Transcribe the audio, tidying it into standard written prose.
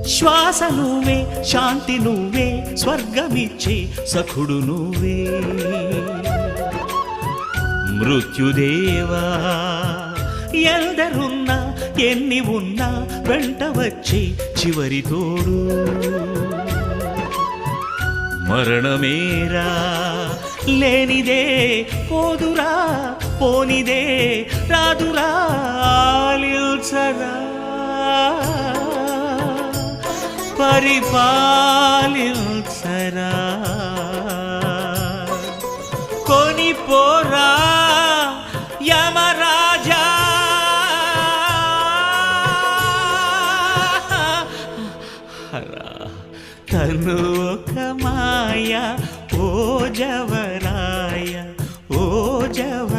శ్వాస నువ్వే, శాంతి నువ్వే, స్వర్గమిచ్చే సఖుడు నువ్వే. మృత్యుదేవా ఎందరున్నా ఎన్ని ఉన్నా వెంట వచ్చే చివరి తోడు. మరణమేరా లేనిదే పోదురా, పోనిదే రాదురా, ఆలిల్చరా పరిపాలిల్చరా. కొనిపోరా యమరాజా. తను ఒక మాయ ఓ జవరాయ, ఓ జవ